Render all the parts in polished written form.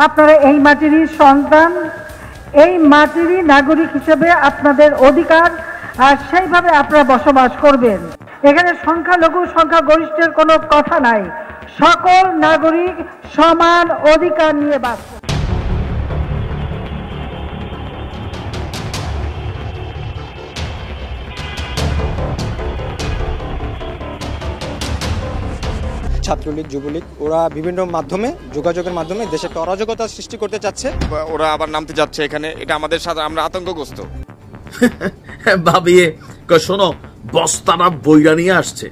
আপনারা এই মাটিরই সন্তান, এই মাটিরই নাগরিক হিসেবে আপনাদের অধিকার আর সেইভাবে আপনারা বসবাস করবেন। এখানে সংখ্যালঘু সংখ্যাগরিষ্ঠের কোনো কথা নাই, সকল নাগরিক সমান অধিকার নিয়ে বাস করে। ছাত্রলীগ, যুবলীগ ওরা বিভিন্ন মাধ্যমে যোগাযোগের মাধ্যমে দেশে একটা অরাজকতা সৃষ্টি করতে চাচ্ছে। ওরা আবার নামতে যাচ্ছে এখানে, এটা আমাদের সাথে, আমরা আতঙ্কগ্রস্ত। ভাবিয়ে শোনো, বস্তাটা বইরা নিয়ে আসছে।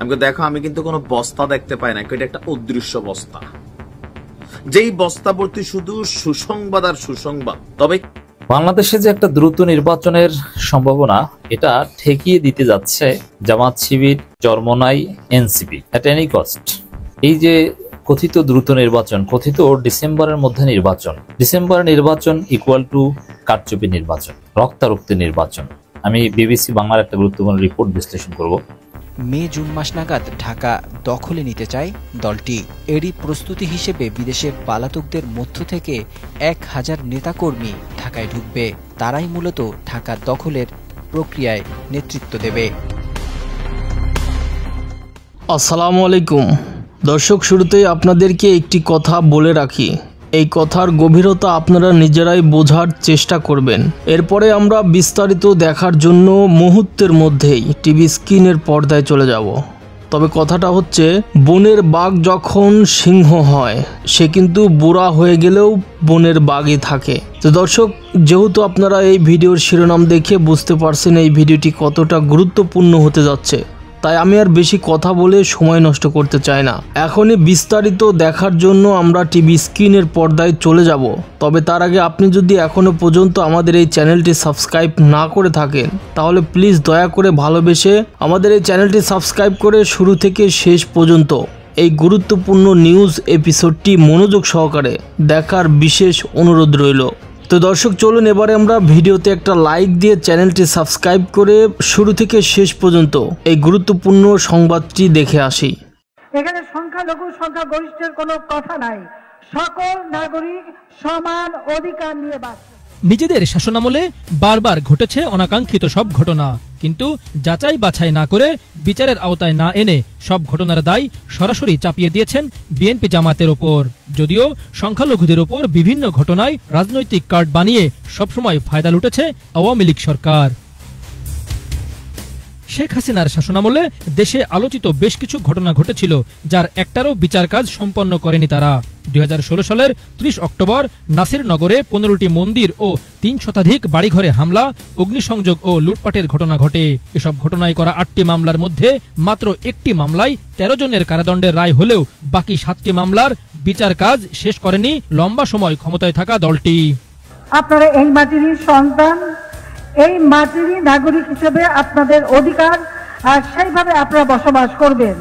আমি দেখো, আমি কিন্তু কোনো বস্তা দেখতে পাই না, এটা একটা অদৃশ্য বস্তা, যেই বস্তা ভর্তি শুধু সুসংবাদ আর সুসংবাদ। তবে বাংলাদেশে যে একটা দ্রুত নির্বাচনের সম্ভাবনা, এটা ঠেকিয়ে দিতে যাচ্ছে Jamaat Shibir, Charmonai, NCP at any cost. এই যে কথিত দ্রুত নির্বাচন, কথিত ডিসেম্বরের মধ্যে নির্বাচন, ডিসেম্বরের নির্বাচন ইকুয়াল টু কারচুপি নির্বাচন, রক্তারক্তি নির্বাচন। আমি বিবিসি বাংলার একটা গুরুত্বপূর্ণ রিপোর্ট বিশ্লেষণ করব। মে জুন মাস নাগাদ ঢাকা দখলে নিতে চায় দলটি। এরই প্রস্তুতি হিসেবে বিদেশে পলাতকদের মধ্য থেকে 1000 নেতাকর্মী ঢাকায় ঢুকবে। তারাই মূলত ঢাকা দখলের প্রক্রিয়ায় নেতৃত্ব দেবে। আসসালামু আলাইকুম দর্শক, শুরুতেই আপনাদেরকে একটি কথা বলে রাখি, এই কথার গভীরতা আপনারা নিজেরাই বোঝার চেষ্টা করবেন। এরপরে আমরা বিস্তারিত দেখার জন্য মুহূর্তের মধ্যেই টিভি স্ক্রিনের পর্দায় চলে যাব। তবে কথাটা হচ্ছে, বনের বাঘ যখন সিংহ হয়, সে কিন্তু বুড়া হয়ে গেলেও বনের বাঘই থাকে। তো দর্শক, যেহেতু আপনারা এই ভিডিওর শিরোনাম দেখে বুঝতে পারছেন এই ভিডিওটি কতটা গুরুত্বপূর্ণ হতে যাচ্ছে, তাই আমি আর বেশি কথা বলে সময় নষ্ট করতে চাই না। এখনই বিস্তারিত দেখার জন্য আমরা টিভি স্ক্রিনের পর্দায় চলে যাব। তবে তার আগে আপনি যদি এখনো পর্যন্ত আমাদের এই চ্যানেলটি সাবস্ক্রাইব না করে থাকেন, তাহলে প্লিজ দয়া করে ভালোবেসে আমাদের এই চ্যানেলটি সাবস্ক্রাইব করে শুরু থেকে শেষ পর্যন্ত এই গুরুত্বপূর্ণ নিউজ এপিসোডটি মনোযোগ সহকারে দেখার বিশেষ অনুরোধ রইল। তো দর্শক, চলুন এবারে আমরা ভিডিওতে একটা লাইক দিয়ে চ্যানেলটি সাবস্ক্রাইব করে শুরু থেকে শেষ পর্যন্ত এই গুরুত্বপূর্ণ সংবাদটি দেখে আসি। এখানে সংখ্যালঘু সংখ্যাগরিষ্ঠের কোনো কথা নাই, সকল নাগরিক সমান অধিকার নিয়ে বাস করে। নিজেদের শাসনামলে বারবার ঘটেছে অনাকাঙ্ক্ষিত সব ঘটনা, কিন্তু যাচাই বাছাই না করে বিচারের আওতায় না এনে সব ঘটনার দায় সরাসরি চাপিয়ে দিয়েছেন বিএনপি জামাতের ওপর। যদিও সংখ্যালঘুদের ওপর বিভিন্ন ঘটনায় রাজনৈতিক কার্ড বানিয়ে সবসময় ফায়দা লুটেছে আওয়ামী লীগ সরকার। শেখ হাসিনার শাসনামলে দেশে আলোচিত বেশ কিছু ঘটনা ঘটেছিল, যার একটারও বিচার কাজ সম্পন্ন করেনি তারা। 2016 সালের 30 অক্টোবর নাসিরনগরে 15টি মন্দির ও 3 শতাধিক বাড়িঘরে হামলা, অগ্নিসংযোগ ও লুটপাটের ঘটনা ঘটে। এসব ঘটনায় করা 8টি মামলার মধ্যে মাত্র একটি মামলায় 13 জনের কারাদণ্ডের রায় হলেও বাকি 7টি মামলার বিচার কাজ শেষ করেনি লম্বা সময় ক্ষমতায় থাকা দলটি। আপনারা এই মাটিরই সন্তান, এই মাটিরই নাগরিক হিসেবে আপনাদের অধিকার আর সেইভাবে আপনারা বসবাস করবেন।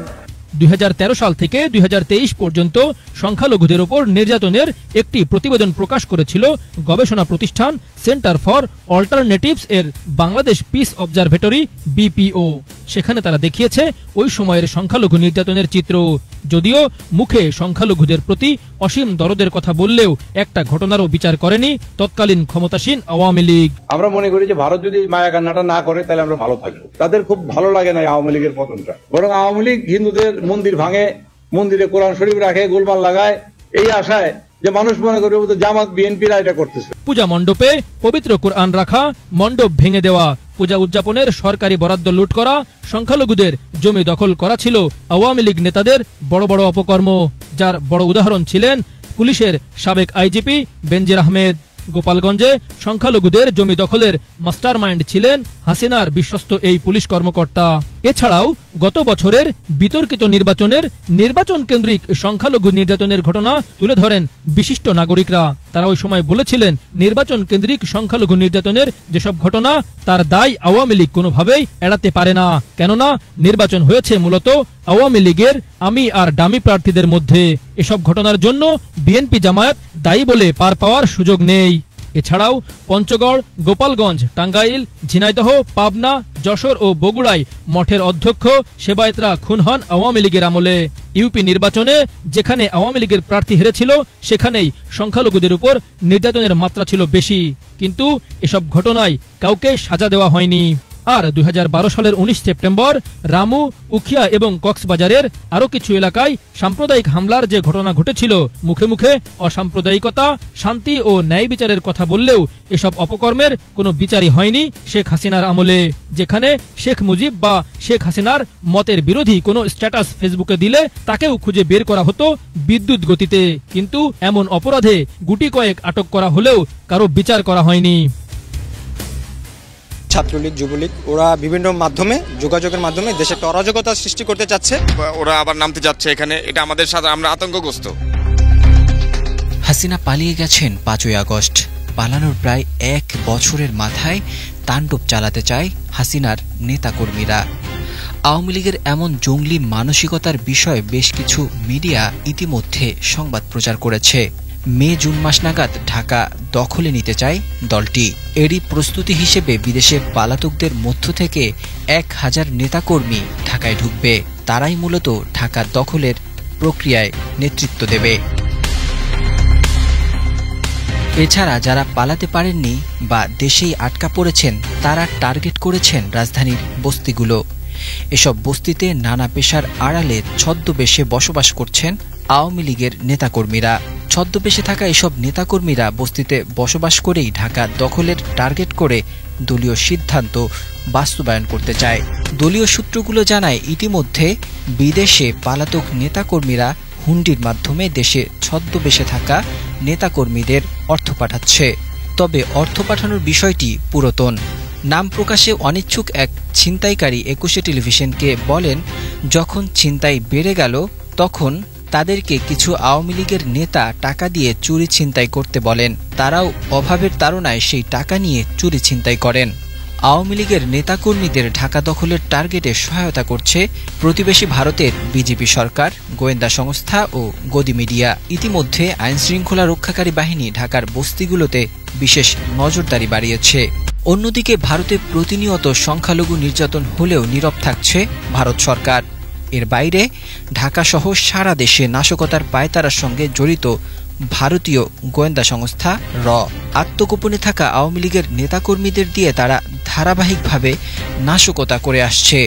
2013 সাল থেকে 2023 পর্যন্ত সংখ্যালঘুদের উপর নির্যাতনের একটি প্রতিবেদন প্রকাশ করেছিল গবেষণা প্রতিষ্ঠান সেন্টার ফর অল্টারনেটিভস এর বাংলাদেশ পিস অবজারভেটরি বিপিও। সেখানে তারা দেখিয়েছে ওই সময়ের সংখ্যালঘু নির্যাতনের চিত্র। যদিও মুখে সংখ্যালঘুদের প্রতি অসীম দরদের কথা বললেও একটা ঘটনারও বিচার করেনি তৎকালীন ক্ষমতাসীন আওয়ামী লীগ। আমরা মনে করি যে ভারত যদি মায়া কান্নাটা না করে তাহলে আমরা ভালো থাকবো। তাদের খুব ভালো লাগে না আওয়ামী লীগের পতনটা, বরং আওয়ামী লীগ হিন্দুদের মন্দির ভাঙে, মন্দিরে কোরআন শরীফ রাখে, গোলমাল লাগায়, এই আশায় যে মানুষ মনে করে জামাত বিএনপিরা এটা করতেছে। পূজা মণ্ডপে পবিত্র কোরআন রাখা, মণ্ডপ ভেঙে দেওয়া, পূজা উদযাপনের সরকারি বরাদ্দ লুট করা, সংখ্যালঘুদের জমি দখল করা ছিল আওয়ামী লীগ নেতাদের বড় বড় অপকর্ম, যার বড় উদাহরণ ছিলেন পুলিশের সাবেক আইজিপি বেনজির আহমেদ। গোপালগঞ্জে সংখ্যালঘুদের জমি দখলের মাস্টারমাইন্ড ছিলেন হাসিনার বিশ্বস্ত এই পুলিশ কর্মকর্তা। এছাড়াও গত বছরের বিতর্কিত নির্বাচন কেন্দ্রিক সংখ্যালঘু নির্যাতনের ঘটনা তুলে ধরেন বিশিষ্ট নাগরিকরা। তারা ওই সময় বলেছিলেন, নির্বাচন কেন্দ্রিক সংখ্যালঘু নির্যাতনের যেসব ঘটনা, তার দায় আওয়ামী লীগ কোনোভাবেই এড়াতে পারে না, কেননা নির্বাচন হয়েছে মূলত আওয়ামী লীগের আমি আর ডামি প্রার্থীদের মধ্যে। এসব ঘটনার জন্য বিএনপি জামায়াত দায়ী বলে পার পাওয়ার সুযোগ নেই। এছাড়াও পঞ্চগড়, গোপালগঞ্জ, টাঙ্গাইল, ঝিনাইদহ, পাবনা, যশোর ও বগুড়ায় মঠের অধ্যক্ষ সেবায়েতরা খুন হন আওয়ামী লীগের আমলে। ইউপি নির্বাচনে যেখানে আওয়ামী লীগের প্রার্থী হেরেছিল সেখানেই সংখ্যালঘুদের উপর নির্যাতনের মাত্রা ছিল বেশি, কিন্তু এসব ঘটনায় কাউকে সাজা দেওয়া হয়নি। আর 2012 সালের 19 সেপ্টেম্বর রামু, উখিয়া এবং কক্সবাজারের আরো কিছু এলাকায় সাম্প্রদায়িক হামলার যে ঘটনা ঘটেছিল, মুখে মুখে অসাম্প্রদায়িকতা, শান্তি ও ন্যায় বিচারের কথা বললেও এসব অপকর্মের কোনো বিচারই হয়নি শেখ হাসিনার আমলে। যেখানে শেখ মুজিব বা শেখ হাসিনার মতের বিরোধী কোনো স্ট্যাটাস ফেসবুকে দিলে তাকেও খুঁজে বের করা হতো বিদ্যুৎ গতিতে, কিন্তু এমন অপরাধে গুটি কয়েক আটক করা হলেও কারো বিচার করা হয়নি। ছাত্রলীগ, যুবলীগ ওরা বিভিন্ন মাধ্যমে, যোগাযোগের মাধ্যমে দেশে একটা অরাজকতা সৃষ্টি করতে চাচ্ছে। ওরা আবার নামতে যাচ্ছে এখানে, এটা আমাদের সাথে, আমরা আতঙ্কগ্রস্ত। হাসিনা পালিয়ে গেছেন 5ই আগস্ট। পালানোর প্রায় 1 বছরের মাথায় তাণ্ডব চালাতে চায় হাসিনার নেতাকর্মীরা। আওয়ামী লীগের এমন জঙ্গলি মানসিকতার বিষয়ে বেশ কিছু মিডিয়া ইতিমধ্যে সংবাদ প্রচার করেছে। মে-জুন মাস নাগাদ ঢাকা দখলে নিতে চায় দলটি। এরই প্রস্তুতি হিসেবে বিদেশে পলাতকদের মধ্য থেকে 1000 নেতাকর্মী ঢাকায় ঢুকবে। তারাই মূলত ঢাকা দখলের প্রক্রিয়ায় নেতৃত্ব দেবে। এছাড়া যারা পালাতে পারেননি বা দেশেই আটকা পড়েছেন তারা টার্গেট করেছেন রাজধানীর বস্তিগুলো। এসব বস্তিতে নানা পেশার আড়ালে ছদ্মবেশে বসবাস করছেন আওয়ামী লীগের নেতাকর্মীরা। ছদ্মবেশে থাকা এসব নেতাকর্মীরা বস্তিতে বসবাস করেই ঢাকা দখলের টার্গেট করে দলীয় সিদ্ধান্ত বাস্তবায়ন করতে চায়। দলীয় সূত্রগুলো জানায় ইতিমধ্যে বিদেশে পলাতক নেতাকর্মীরা হুন্ডির মাধ্যমে দেশে ছদ্মবেশে থাকা নেতাকর্মীদের অর্থ পাঠাচ্ছে। তবে অর্থ পাঠানোর বিষয়টি পুরাতন। নাম প্রকাশে অনিচ্ছুক এক ছিনতাইকারী 21 টেলিভিশনকে বলেন, যখন ছিনতাই বেড়ে গেল তখন তাদেরকে কিছু আওয়ামী লীগের নেতা টাকা দিয়ে চুরি ছিনতাই করতে বলেন। তারাও অভাবের তাড়নায় সেই টাকা নিয়ে চুরি ছিনতাই করেন। আওয়ামী লীগের নেতাকর্মীদের ঢাকা দখলের টার্গেটে সহায়তা করছে প্রতিবেশী ভারতের বিজেপি সরকার, গোয়েন্দা সংস্থা ও গদি মিডিয়া। ইতিমধ্যে আইনশৃঙ্খলা রক্ষাকারী বাহিনী ঢাকার বস্তিগুলোতে বিশেষ নজরদারি বাড়িয়েছে। অন্যদিকে ভারতে প্রতিনিয়ত সংখ্যালঘু নির্যাতন হলেও নীরব থাকছে ভারত সরকার। এর বাইরে ঢাকাসহ সারা দেশে নাশকতার পায়তারার সঙ্গে জড়িত ভারতীয় গোয়েন্দা সংস্থা র। আত্মগোপনে থাকা আওয়ামী লীগের নেতাকর্মীদের দিয়ে তারা ধারাবাহিকভাবে নাশকতা করে আসছে।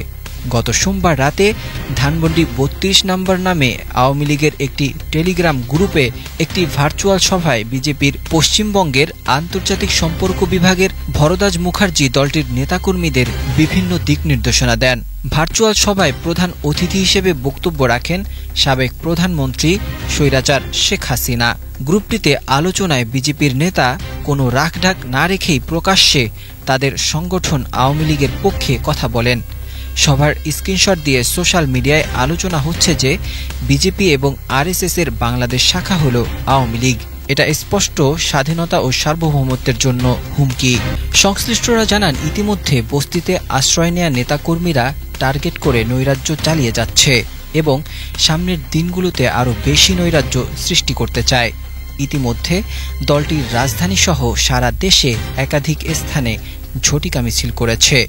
গত সোমবার রাতে ধানমন্ডি 32 নম্বর নামে আওয়ামী লীগের একটি টেলিগ্রাম গ্রুপে একটি ভার্চুয়াল সভায় বিজেপির পশ্চিমবঙ্গের আন্তর্জাতিক সম্পর্ক বিভাগের ভরদাজ মুখার্জি দলটির নেতাকর্মীদের বিভিন্ন দিক নির্দেশনা দেন। ভার্চুয়াল সভায় প্রধান অতিথি হিসেবে বক্তব্য রাখেন সাবেক প্রধানমন্ত্রী স্বৈরাচার শেখ হাসিনা। গ্রুপটিতে আলোচনায় বিজেপির নেতা কোনো রাখঢাক না রেখেই প্রকাশ্যে তাদের সংগঠন আওয়ামী লীগের পক্ষে কথা বলেন। সভার স্ক্রিনশট দিয়ে সোশ্যাল মিডিয়ায় আলোচনা হচ্ছে যে বিজেপি এবং আরএসএস এর বাংলাদেশ শাখা হল আওয়ামী লীগ। এটা স্পষ্ট স্বাধীনতা ও সার্বভৌমত্বের জন্য হুমকি। সংশ্লিষ্টরা জানান ইতিমধ্যে বস্তিতে আশ্রয় নেয়া নেতাকর্মীরা টার্গেট করে নৈরাজ্য চালিয়ে যাচ্ছে এবং সামনের দিনগুলোতে আরও বেশি নৈরাজ্য সৃষ্টি করতে চায়। ইতিমধ্যে দলটির রাজধানীসহ সারা দেশে একাধিক স্থানে ঝটিকা মিছিল করেছে।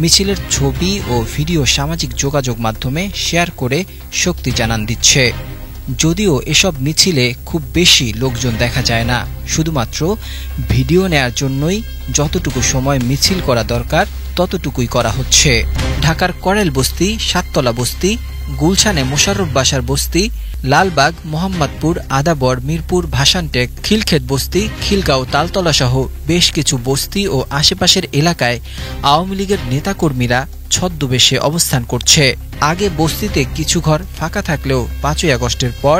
মিছিলের ছবি ও ভিডিও সামাজিক যোগাযোগ মাধ্যমে শেয়ার করে শক্তি জানান দিচ্ছে। যদিও এসব মিছিলে খুব বেশি লোকজন দেখা যায় না, শুধুমাত্র ভিডিও নেয়ার জন্যই যতটুকু সময় মিছিল করা দরকার ততটুকুই করা হচ্ছে। ঢাকার করেল বস্তি, সাততলা বস্তি, গুলশানে মোশাররফ বাসার বস্তি, লালবাগ, মোহাম্মদপুর, আদাবর, মিরপুর, ভাসানটেক, খিলক্ষেত বস্তি, খিলগাঁও, তালতলা সহ বেশ কিছু বস্তি ও আশেপাশের এলাকায় আওয়ামী লীগের নেতাকর্মীরা ছদ্মবেশে অবস্থান করছে। আগে বস্তিতে কিছু ঘর ফাঁকা থাকলেও 5ই আগস্টের পর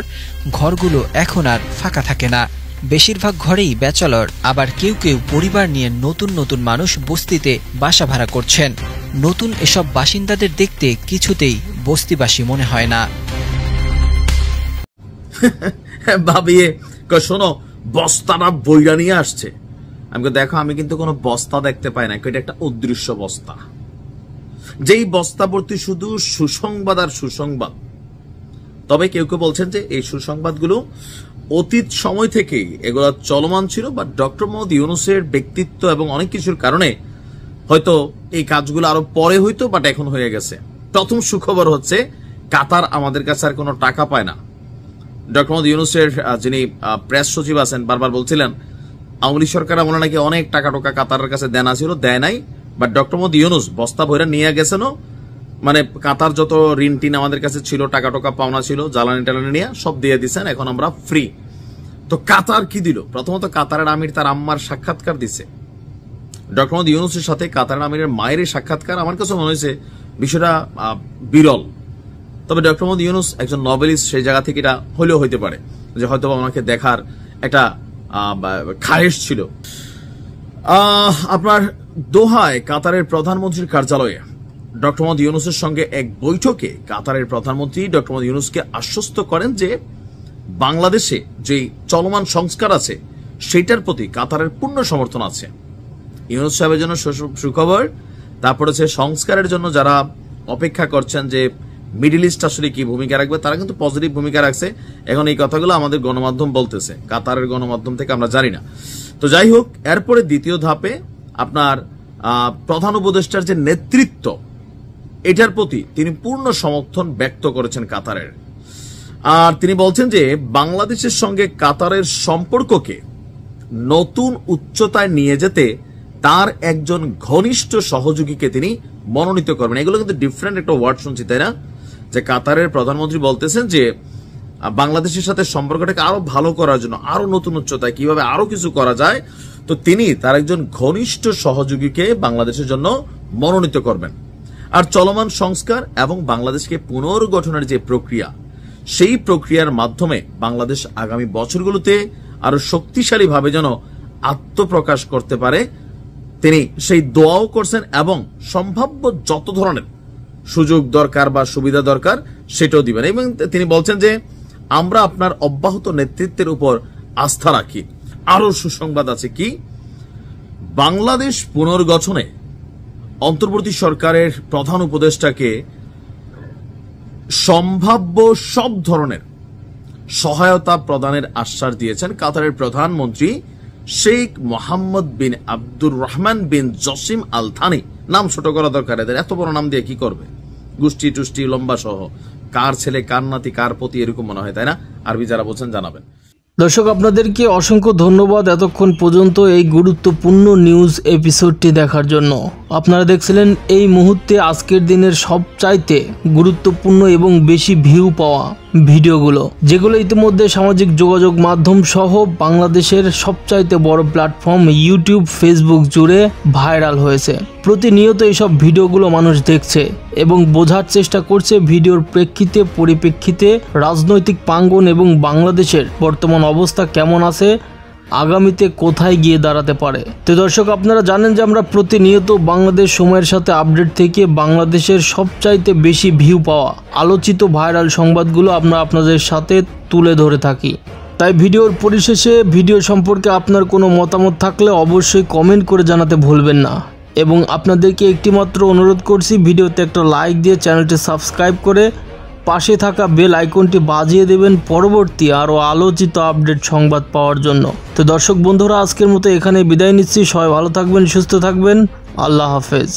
ঘরগুলো এখন আর ফাঁকা থাকে না। বেশিরভাগ ঘরেই ব্যাচেলর, আবার কেউ কেউ পরিবার নিয়ে নতুন নতুন মানুষ বস্তিতে বাসা ভাড়া করছেন। নতুন এসব বাসিন্দাদের দেখতে কিছুতেই বস্তিবাসী মনে হয় না। ভাবিয়ে শোনো, বস্তাটা বইরা নিয়ে আসছে। আমি দেখো, আমি কিন্তু কোনো বস্তা দেখতে পাই না, এটা একটা অদৃশ্য বস্তা। যেই বস্তা ভর্তি শুধু সুসংবাদ আর সুসংবাদ। তবে কেউ কেউ বলছেন যে এই সুসংবাদগুলো অতীত সময় থেকেই এগুলা চলমান ছিল, বা ডক্টর মোহাম্মদ ইউনূসের ব্যক্তিত্ব এবং অনেক কিছুর কারণে হয়তো এই কাজগুলো আরো পরে হইতো, বাট এখন হয়ে গেছে। প্রথম সুখবর হচ্ছে কাতার আমাদের কাছে আর কোনো টাকা পায় না। ডক্টর মোহাম্মদ ইউনূসের যিনি প্রেস সচিব আছেন বারবার বলছিলেন আওয়ামী লীগ সরকার আমলে নাকি অনেক টাকা টোকা কাতারের কাছে দেনা ছিল, দেয় নাই, বাট ডক্টর মোহাম্মদ ইউনূস বস্তা ভৈরা নিয়ে গেছেনও, মানে কাতার যত ঋণ টিন আমাদের কাছে ছিল, টাকা টোকা পাওনা ছিল, জ্বালানি টালানি নিয়ে সব দিয়ে দিচ্ছেন, এখন আমরা ফ্রি। তো কাতার কি দিল? প্রথমত কাতারের আমির তার আম্মার সাক্ষাৎকার দিছে। ডক্টর মোহাম্মদ ইউনূসের সাথে কাতারের আমিরের মায়ের সাক্ষাৎকার আমার কাছে মনে হয়েছে বিষয়টা বিরল। তবে ডক্টর মোহাম্মদ ইউনূস একজন নোবেলিস্ট, সেই জায়গা থেকে এটা হলেও হইতে পারে যে হয়তো ওনাকে দেখার একটা খায়েশ ছিল। আপনার দোহায় কাতারের প্রধানমন্ত্রীর কার্যালয়ে ডক্টর মোহাম্মদ ইউনূসের সঙ্গে এক বৈঠকে কাতারের প্রধানমন্ত্রী ডক্টর মোহাম্মদ ইউনূসকে আশ্বস্ত করেন যে বাংলাদেশে যে চলমান সংস্কার আছে সেটার প্রতি কাতারের পূর্ণ সমর্থন আছে। ইউনূস সাহেবের জন্য সুখবর। তারপর হচ্ছে সংস্কারের জন্য যারা অপেক্ষা করছেন যে মিডল ইস্ট আসলে কি ভূমিকা রাখবে, তারা কিন্তু পজিটিভ ভূমিকা রাখছে। এখন এই কথাগুলো আমাদের গণমাধ্যম বলতেছে, কাতারের গণমাধ্যম থেকে আমরা জানি না। তো যাই হোক, এরপরে দ্বিতীয় ধাপে আপনার প্রধান উপদেষ্টার যে নেতৃত্ব, এটার প্রতি তিনি পূর্ণ সমর্থন ব্যক্ত করেছেন কাতারের। আর তিনি বলছেন যে বাংলাদেশের সঙ্গে কাতারের সম্পর্ককে নতুন উচ্চতায় নিয়ে যেতে তার একজন ঘনিষ্ঠ সহযোগীকে তিনি মনোনীত করবেন। এগুলো কিন্তু ডিফারেন্ট একটা ওয়ার্ড শুনছি, তাই না? যে কাতারের প্রধানমন্ত্রী বলতেছেন যে বাংলাদেশের সাথে সম্পর্কটাকে আরো ভালো করার জন্য, আরো নতুন উচ্চতায় কিভাবে আরো কিছু করা যায়, তো তিনি তার একজন ঘনিষ্ঠ সহযোগীকে বাংলাদেশের জন্য মনোনীত করবেন। আর চলমান সংস্কার এবং বাংলাদেশকে পুনর্গঠনের যে প্রক্রিয়া, সেই প্রক্রিয়ার মাধ্যমে বাংলাদেশ আগামী বছরগুলোতে আরো শক্তিশালীভাবে যেন আত্মপ্রকাশ করতে পারে, তিনি সেই দোয়াও করছেন এবং সম্ভাব্য যত ধরনের সুযোগ দরকার বা সুবিধা দরকার সেটাও দিবেন। এবং তিনি বলছেন যে আমরা আপনার অব্যাহত নেতৃত্বের উপর আস্থা রাখি। আরো সুসংবাদ আছে কি, বাংলাদেশ পুনর্গঠনে অন্তর্বর্তী সরকারের প্রধান উপদেষ্টাকে সম্ভাব্য সব ধরনের সহায়তা প্রদানের আশ্বাস দিয়েছেন কাতারের প্রধানমন্ত্রী শেখ মোহাম্মদ বিন আব্দুর রহমান বিন জসিম আল থানি। নাম ছোট করা দরকার, এদের এত বড় নাম দিয়ে কি করবে? গোষ্ঠী টুষ্টি লম্বা সহ, কার ছেলে কার নাতি কার প্রতি এরকম মনে হয়, তাই না? আরবি যারা বলছেন জানাবেন। দর্শক, আপনাদেরকে অসংখ্য ধন্যবাদ এতক্ষণ পর্যন্ত এই গুরুত্বপূর্ণ নিউজ এপিসোডটি দেখার জন্য। আপনারা দেখছিলেন এই মুহূর্তে আজকের দিনের সবচাইতে গুরুত্বপূর্ণ এবং বেশি ভিউ পাওয়া ভিডিওগুলো, যেগুলো ইতিমধ্যে সামাজিক যোগাযোগ মাধ্যম সহ বাংলাদেশের সবচাইতে বড় প্ল্যাটফর্ম ইউটিউব, ফেসবুক জুড়ে ভাইরাল হয়েছে। প্রতিনিয়ত এইসব ভিডিওগুলো মানুষ দেখছে এবং বোঝার চেষ্টা করছে ভিডিওর প্রেক্ষিতে, পরিপ্রেক্ষিতে রাজনৈতিক প্রাঙ্গণ এবং বাংলাদেশের বর্তমান অবস্থা কেমন আছে, আগামীতে কোথায় গিয়ে দাঁড়াতে পারে। তো দর্শক, আপনারা জানেন যে আমরা প্রতিনিয়ত বাংলাদেশ সময়ের সাথে আপডেট থেকে বাংলাদেশের সবচাইতে বেশি ভিউ পাওয়া আলোচিত ভাইরাল সংবাদগুলো আমরা আপনাদের সাথে তুলে ধরে থাকি। তাই ভিডিওর পরিশেষে ভিডিও সম্পর্কে আপনার কোনো মতামত থাকলে অবশ্যই কমেন্ট করে জানাতে ভুলবেন না। এবং আপনাদেরকে একটিমাত্র অনুরোধ করছি, ভিডিওতে একটা লাইক দিয়ে চ্যানেলটি সাবস্ক্রাইব করে পাশে থাকা বেল আইকনটি বাজিয়ে দেবেন পরবর্তী আরও আলোচিত আপডেট সংবাদ পাওয়ার জন্য। তো দর্শক বন্ধুরা, আজকের মতো এখানে বিদায় নিচ্ছি। সবাই ভালো থাকবেন, সুস্থ থাকবেন। আল্লাহ হাফেজ।